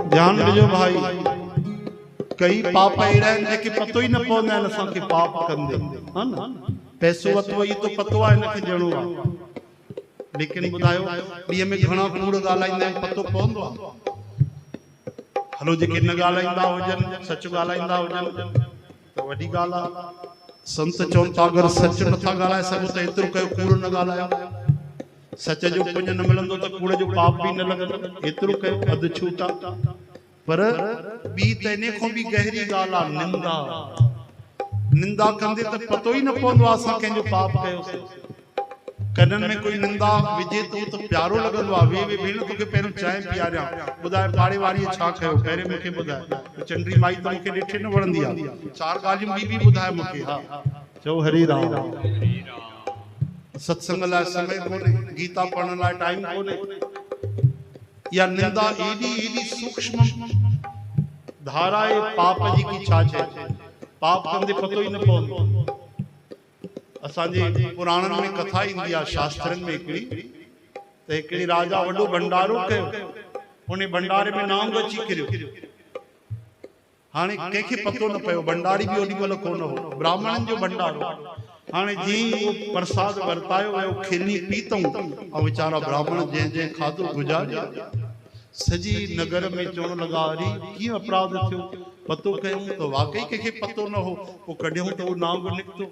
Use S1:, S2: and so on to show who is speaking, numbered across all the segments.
S1: ध्यान ॾिजो भाई, कई पाप अहिड़ा आहिनि जेके पतो ई न पवंदा आहिनि असांखे पाप कंदे, हा न। पैसो वरितो ई तो पतो आहे हिनखे ॾियणो आहे, लेकिन ॿुधायो ॾींहं में घणा कूड़ ॻाल्हाईंदा आहिनि, पतो पवंदो आहे? हलो जेके न ॻाल्हाईंदा हुजनि, सच ॻाल्हाईंदा हुजनि त वॾी ॻाल्हि आहे। संत चवनि था अगरि सच नथा ॻाल्हाए सघो त एतिरो कयो, कूड़ न ॻाल्हायो। सच जो पुण्य न मिलंदो त कूड़ जो पाप बि न लॻंदो, एतिरो कयो, अधु छूटा। पर ॿी त इन खां बि गहरी ॻाल्हि आहे निंदा। निंदा कंदे त पतो ई न पवंदो आहे असां कंहिंजो पाप कयोसीं। कननि में कोई निंदा विझे तो त प्यारो लॻंदो आहे। वे भेण तोखे पहिरियों चांहि पीआरियां, ॿुधाए पाड़े वारीअ छा कयो, पहिरें मूंखे ॿुधाए। चंडरी माई त मूंखे ॾिठे न वणंदी आहे, चार ॻाल्हियूं ॿी बि ॿुधाए मूंखे। हा चओ हरे राम। सत्संग लाइ समय कोन्हे, गीता पढ़ण लाइ टाइम कोन्हे। या निंदा एडी सूक्ष्म धारा आहे पाप जी की छा चए, पाप कंदे पतो ई न पवंदो। असांजे पुराणनि में कथा ईंदी आहे, शास्त्रनि में हिकिड़ी, त हिकिड़ी राजा वॾो भंडारो कयो, उन भंडारे में नांग अची किरियो। हाणे कंहिंखे पतो न पियो, भंडारी बि ओॾी महिल कोन हो, ब्राह्मणनि जो भंडारो। हाणे जीअं उहो प्रसाद वरतायो वियो, खिरनी पीतऊं, ऐं वीचारा ब्राह्मण जंहिं जंहिं खाधो गुजारिया, सॼी नगर में चवण लॻा, अरे कीअं अपराध थियो, पतो कयूं त वाकई कंहिंखे पतो न हो, पोइ कढियऊं त उहो नांग निकितो।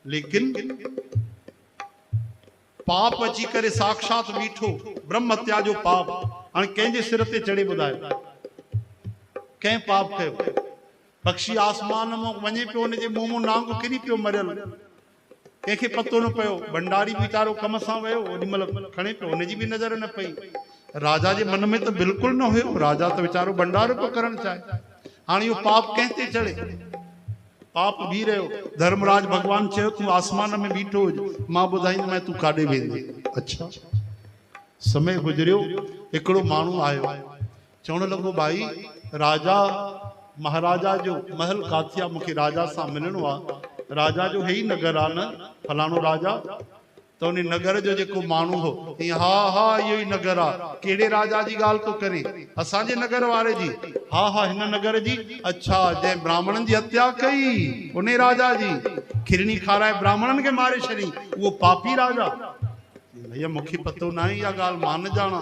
S1: लेकिन पाप अची करे साक्षात बीठो, ब्रह्म हत्या जो पाप हाणे कंहिंजे सिर ते चढ़े ॿुधायो, कंहिं पाप कयो? पक्षी आसमान में वञे पियो, हुनजे मुंहं मां नांग किरी पियो मरियल, कंहिंखे पतो न पियो। भंडारी वीचारो कम सां वियो, ओॾी महिल खणे पियो, हुनजी बि नज़र न पई। राजा जे मन में त बिल्कुलु न हुयो, राजा त वीचारो भंडारो पियो करणु चाहे। हाणे इहो पाप कंहिं ते चढ़े? पाप बि रहियो। धर्मराज भगवान चयो तूं आसमान में बीठो हुज, मां ॿुधाईंदोमांइ तूं काॾे वेंदे। अच्छा, समय गुज़रियो, हिकिड़ो माण्हू आयो, चवण लॻो भाई राजा महाराजा जो महल काथे आहे, मूंखे राजा सां मिलणो आहे। राजा जो हे ई नगर आहे न, फलाणो राजा। त उन नगर जो जेको माण्हू हो, हा हा इहो ई नगर आहे। कहिड़े राजा जी ॻाल्हि तो करे? असांजे नगर वारे जी। हा हा हिन नगर जी। अच्छा, जंहिं ब्राह्मणनि जी हत्या कई उन राजा जी, खिरनी खाराए ब्राह्मणनि खे मारे छॾी, उहो पापी राजा? भैया मूंखे पतो न आहे इहा ॻाल्हि, मां न ॼाणा,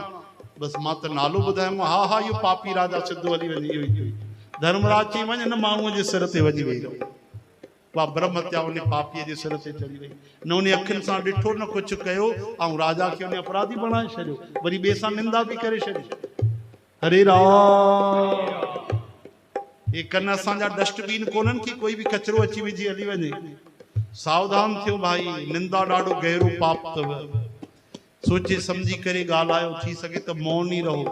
S1: बसि मां त नालो ॿुधायो। हा हा इहो पापी राजा, सिधो हली वञे। इहो ई धर्मराज चई वञ हिन माण्हूअ जे सिर ते वञी वेही रहो। वाह, ब्रह्म हत्या उन पापीअ जे सिर ते चढ़ी वई। न उन अखियुनि सां ॾिठो, न कुझु कयो, ऐं राजा खे उन अपराधी बणाए छॾियो, वरी ॿिए सां निंदा बि करे छॾी। हरे राम। ये कन असांजा डस्टबिन कोन्हनि कि कोई बि कचरो अची विझी हली वञे। सावधान थियो भाई, निंदा ॾाढो गहरो पाप अथव। सोचे सम्झी करे ॻाल्हायो, थी सघे त मौन ई रहो।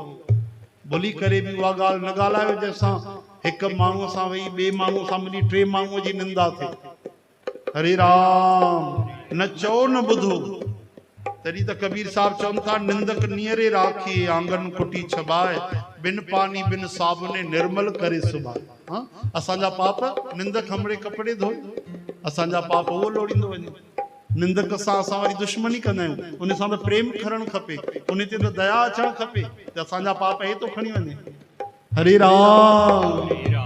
S1: भुली करे बि उहा ॻाल्हि न ॻाल्हायो जंहिंसां हिकु माण्हूअ सां वेही ॿिए माण्हूअ सां मिली टे माण्हूअ जी निंदा थिए। हरे राम। न चओ न ॿुधो। तॾहिं त कबीर साहब चवनि था, निंदक नियरे राखी आंगन कुटी छबाए, बिन पानी बिन साबुने निर्मल करे सुभाए। असांजा पाप निंदक हमड़े कपिड़े धोए, असांजा पाप उहो लोड़ींदो वञे। निंदक सां असां वरी दुश्मनी कंदा आहियूं, उन सां त प्रेम खणणु खपे, उन ते त दया अचणु खपे, त असांजा पाप हे थो खणी वञे। हरे राम।